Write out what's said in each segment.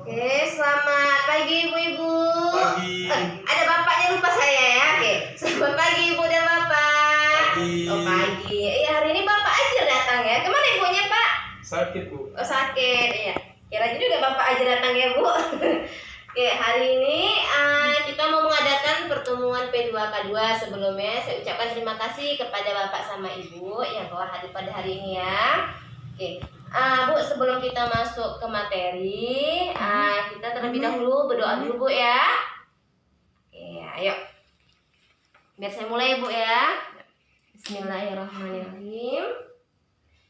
Oke, selamat pagi ibu-ibu. Pagi. Ada bapaknya lupa saya ya. Oke, selamat pagi ibu dan bapak. Pagi. Oh pagi. Iya hari ini bapak aja datang ya. Kemana ibunya pak? Sakit bu. Oh sakit. Iya. Kira juga bapak aja datang ya bu. Oke, hari ini kita mau mengadakan pertemuan P2K2. Sebelumnya saya ucapkan terima kasih kepada bapak sama ibu yang telah hadir pada hari ini ya. Oke. Bu, sebelum kita masuk ke materi, kita terlebih dahulu berdoa dulu Bu ya. Oke, ayo. Biar saya mulai Bu ya. Bismillahirrahmanirrahim.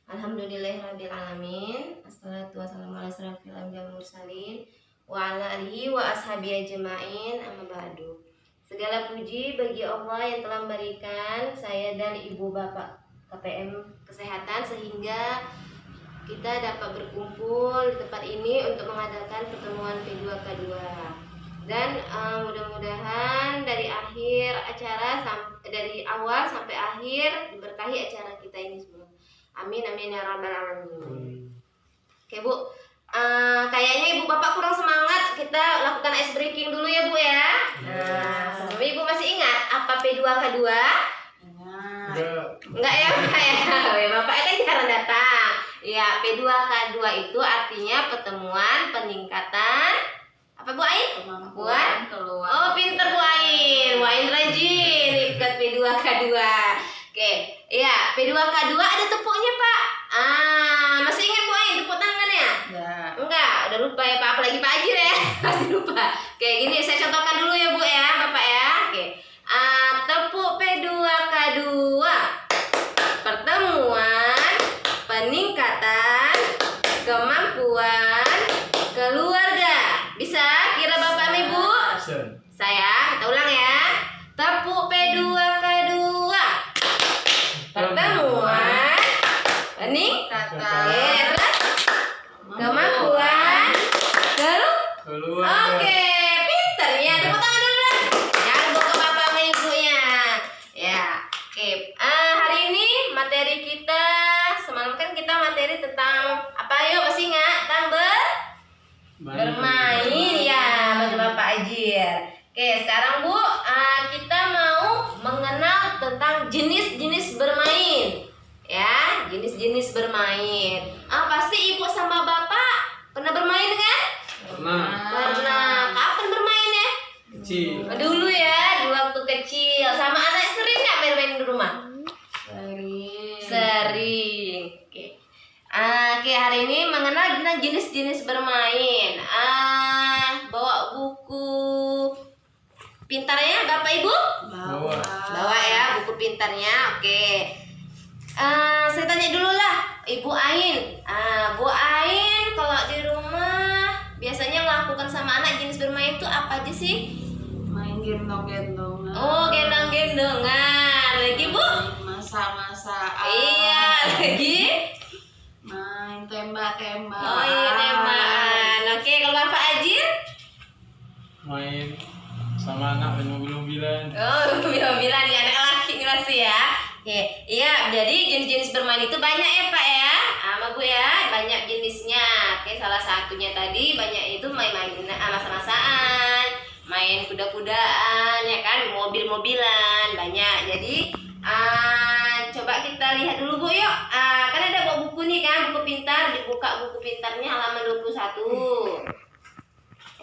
Alhamdulillahirrabbilalamin. Assalatu wassalamu ala asyrafil anbiya'i wal mursalin wa ala alihi wa ashabihi ajma'in. Amma ba'du. Segala puji bagi Allah yang telah memberikan saya dan ibu bapak KPM kesehatan sehingga kita dapat berkumpul di tempat ini untuk mengadakan pertemuan P2K2 dan mudah-mudahan dari awal sampai akhir diberkahi acara kita ini semua. Amin amin ya rabbal alamin. Oke Bu, kayaknya ibu bapak kurang semangat, kita lakukan ice breaking dulu ya Bu ya. Sebelum ibu masih ingat apa P2K2? Enggak ya Pak ya. Bapaknya kan jarang datang. Ya, P2K2 itu artinya pertemuan peningkatan apa Bu Ain? Kemampuan keluar. Oh, pinter Bu Ain. Bu Ain rajin ikut P2K2. Oke, ya, P2K2 ada tepuknya, Pak. Masih ingat Bu Ain tepuk tangannya? Ya. Enggak, udah lupa ya Pak, apalagi Pak Ajir ya. Masih lupa. Oke, gini saya contohkan dulu ya Bu ya, Bapak ya. Oke. Tepuk P2K2. Pertemuan peningkatan kemampuan keluarga. Bisa kira Bapak Ibu? Saya, kita ulang ya. Tepuk P2K2. Pertemuan peningkatan terus kemampuan Keluar. Oke, pinter ya. Tepuk tangan dulu lah. Jangan lupa ke Bapak sama Ibunya. Ya, oke. Hari ini materi kita semalam kan kita materi tentang apa? Yuk masih ingat? Tentang bermain ya, bagi Bapak Ajir. Oke, sekarang Bu, kita mau mengenal tentang jenis-jenis bermain. Ya, jenis-jenis bermain. Pasti Ibu sama Bapak pernah bermain kan? Pernah. Kapan bermainnya? Kecil. Dulu ya, dulu waktu kecil. Sama anak sering nggak main-main di rumah? Sering. Oke, hari ini mengenal tentang jenis-jenis bermain. Bawa buku pintarnya Bapak Ibu? Bawa ya buku pintarnya. Oke. Saya tanya dulu lah, Ibu Ain. Bu Ain kalau di rumah biasanya melakukan sama anak jenis bermain itu apa aja sih? Main gendong-gendongan. Oh, gendong-gendongan. Lagi Bu? Masak-masakan. Iya, lagi? Main tembak-tembak. Oh iya, tembakan. Oke, kalau Bapak Ajir? Main sama anak main mobil-mobilan. Oh, bila-bila nih anak laki nih pasti ya. Oke, iya, jadi jenis-jenis bermain itu banyak ya Pak ya, sama Bu ya, banyak jenisnya. Oke, salah satunya tadi banyak itu main-main masa-masaan, main kuda-kudaan, ya kan, mobil-mobilan, banyak. Jadi, coba kita lihat dulu Bu yuk. Kan ada bawa buku nih kan, buku pintar, dibuka buku pintarnya halaman 21.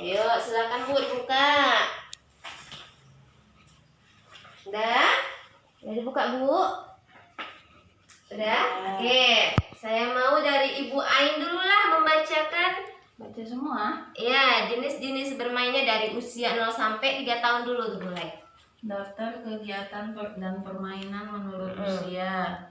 Ayo, silakan Bu dibuka. Udah? Udah dibuka Bu? Sudah? Oke, saya mau dari Ibu Ain dulu lah membacakan. Baca semua. Ya, jenis-jenis bermainnya dari usia 0 sampai 3 tahun dulu tuh mulai. Daftar kegiatan dan permainan menurut usia.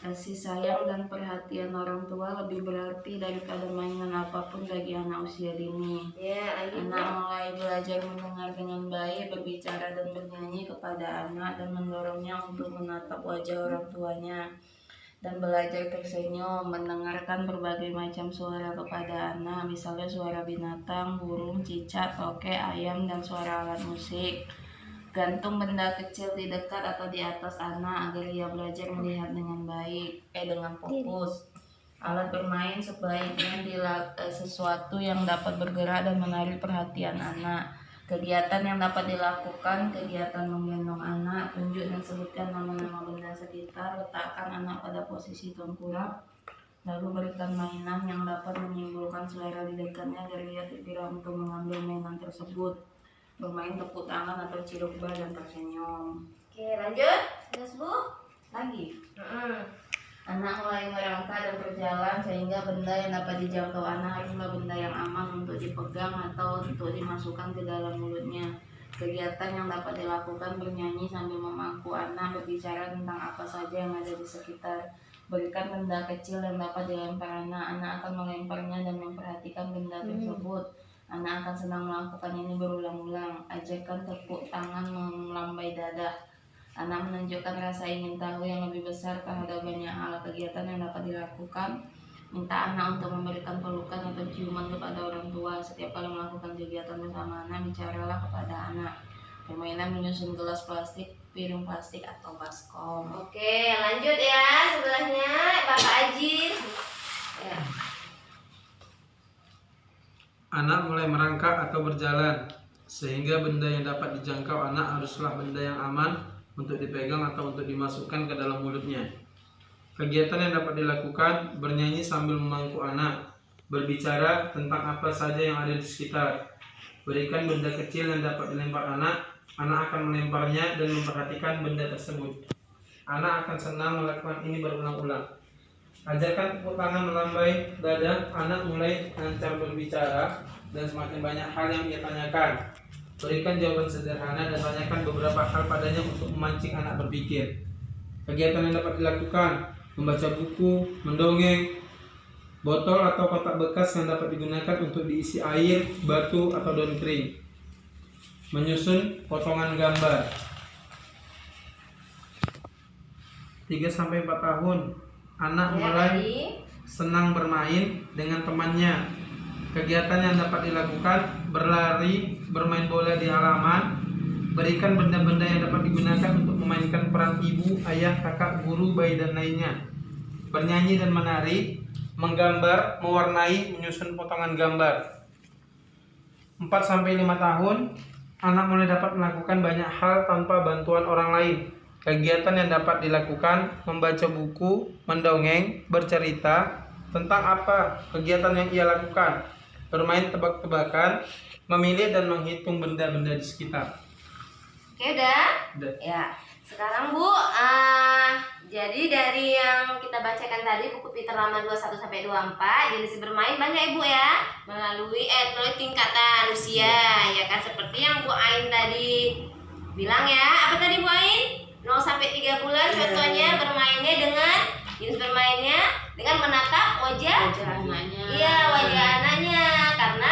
Kasih sayang dan perhatian orang tua lebih berarti daripada mainan apapun bagi anak usia dini. Ya, lanjut. Anak mulai belajar mendengar dengan baik, berbicara dan bernyanyi kepada anak dan mendorongnya untuk menatap wajah orang tuanya dan belajar tersenyum, mendengarkan berbagai macam suara kepada anak, misalnya suara binatang, burung, cicak, tokek, ayam, dan suara alat musik. Gantung benda kecil di dekat atau di atas anak agar ia belajar melihat dengan baik, dengan fokus. Alat bermain sebaiknya sesuatu yang dapat bergerak dan menarik perhatian anak. Kegiatan yang dapat dilakukan, kegiatan menggendong anak, tunjuk dan sebutkan nama-nama benda sekitar, letakkan anak pada posisi tengkurap, lalu berikan mainan yang dapat menimbulkan selera di dekatnya agar ia tergerak untuk mengambil mainan tersebut. Bermain tepuk tangan atau cium bah dan tersenyum. Oke, lanjut. Terus Bu. Lagi. Anak mulai merangkak dan berjalan sehingga benda yang dapat dijangkau anak haruslah benda yang aman untuk dipegang atau untuk dimasukkan ke dalam mulutnya. Kegiatan yang dapat dilakukan bernyanyi sambil memangku anak, berbicara tentang apa saja yang ada di sekitar. Berikan benda kecil yang dapat dilempar anak akan melemparnya dan memperhatikan benda tersebut. Anak akan senang melakukan ini berulang-ulang. Ajarkan tepuk tangan melambai dada. Anak menunjukkan rasa ingin tahu yang lebih besar terhadap banyak hal. Kegiatan yang dapat dilakukan, minta anak untuk memberikan pelukan atau ciuman kepada orang tua. Setiap kali melakukan kegiatan bersama anak, bicaralah kepada anak. Permainan menyusun gelas plastik, piring plastik, atau baskom. Oke, lanjut ya sebelahnya Bapak Ajin. Ya. Anak mulai merangkak atau berjalan, sehingga benda yang dapat dijangkau anak haruslah benda yang aman untuk dipegang atau untuk dimasukkan ke dalam mulutnya. Kegiatan yang dapat dilakukan, bernyanyi sambil memangku anak, berbicara tentang apa saja yang ada di sekitar. Berikan benda kecil yang dapat dilempar anak akan melemparnya dan memperhatikan benda tersebut. Anak akan senang melakukan ini berulang-ulang. Ajarkan tepuk tangan melambai dada, anak mulai lancar berbicara dan semakin banyak hal yang ia tanyakan. Berikan jawaban sederhana dan tanyakan beberapa hal padanya untuk memancing anak berpikir. Kegiatan yang dapat dilakukan, membaca buku, mendongeng, botol atau kotak bekas yang dapat digunakan untuk diisi air, batu, atau daun kering. Menyusun potongan gambar. 3-4 tahun, anak mulai senang bermain dengan temannya. Kegiatan yang dapat dilakukan, berlari, bermain bola di halaman, berikan benda-benda yang dapat digunakan untuk memainkan peran ibu, ayah, kakak, guru, bayi, dan lainnya. Bernyanyi dan menari, menggambar, mewarnai, menyusun potongan gambar. 4-5 tahun, anak mulai dapat melakukan banyak hal tanpa bantuan orang lain. Kegiatan yang dapat dilakukan, membaca buku, mendongeng, bercerita tentang apa kegiatan yang ia lakukan, bermain tebak-tebakan, memilih dan menghitung benda-benda di sekitar. Oke, udah? Udah. Ya. Sekarang Bu, jadi dari yang kita bacakan tadi buku Peter Lama 21-24, jenis bermain banyak Ibu ya, melalui tingkatan usia, ya kan, seperti yang Bu Ain tadi bilang ya. Apa tadi Bu Ain? 0-3 bulan contohnya bermainnya dengan jenis bermainnya dengan menatap wajah anaknya. Iya, wajah anaknya, karena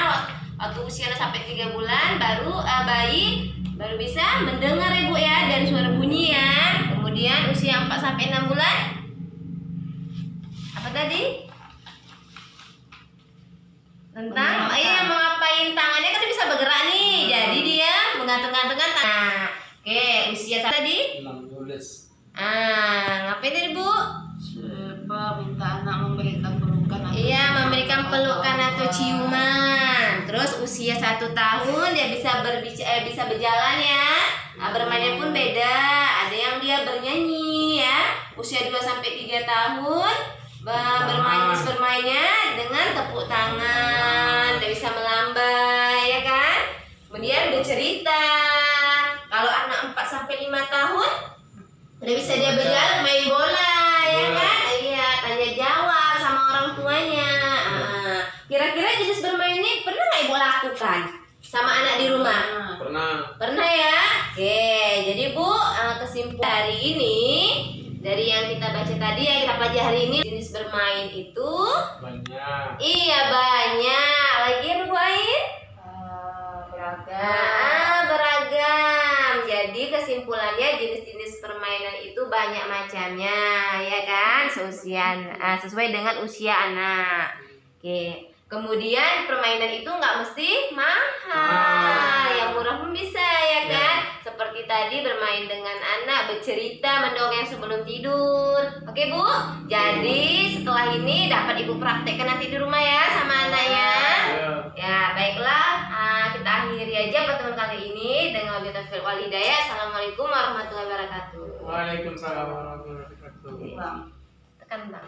waktu usia 0-3 bulan baru bayi baru bisa mendengar Ibu ya dari suara bunyi ya. Kemudian usia 4-6 bulan apa tadi? Tentang mengapain tangannya kan dia bisa bergerak nih. Jadi dia menggantung-gantungkan tangan. Oke, usia tadi? 16. Ngapain tadi Bu? Minta anak memberikan pelukan atau Iya, memberikan pelukan atau ciuman. Terus usia 1 tahun dia bisa bisa berjalan ya. Bermainnya pun beda. Ada yang dia bernyanyi ya. Usia 2-3 tahun bermainnya dengan tepuk tangan. Dia bisa melambai ya kan. Kemudian bercerita. Kalau anak 4-5 tahun udah bisa dia berjalan main bola ya kan. Iya, tanya jawab sama orang tuanya. Kira-kira jenis bermain ini pernah nggak Ibu lakukan sama anak di rumah? Pernah ya. Oke, jadi Bu, kesimpulan hari ini dari yang kita baca tadi, yang kita pelajari hari ini, jenis bermain itu Banyak. iya banyak. Lagi apa Bu Ain? Beragam. Jadi kesimpulannya jenis-jenis permainan itu banyak macamnya, ya kan? Sesuai dengan usia anak. Oke. Kemudian permainan itu nggak mesti mahal, yang murah pun bisa, ya kan? Seperti tadi bermain dengan anak, bercerita, mendongeng sebelum tidur. Oke Bu. Jadi setelah ini ini dapat ibu praktekkan nanti di rumah ya sama anaknya. Ya baiklah, kita akhiri aja pertemuan kali ini dengan wabillahi taufiq wal hidayah. Assalamualaikum warahmatullahi wabarakatuh. Waalaikumsalam warahmatullahi wabarakatuh. Bang. Tekan bang.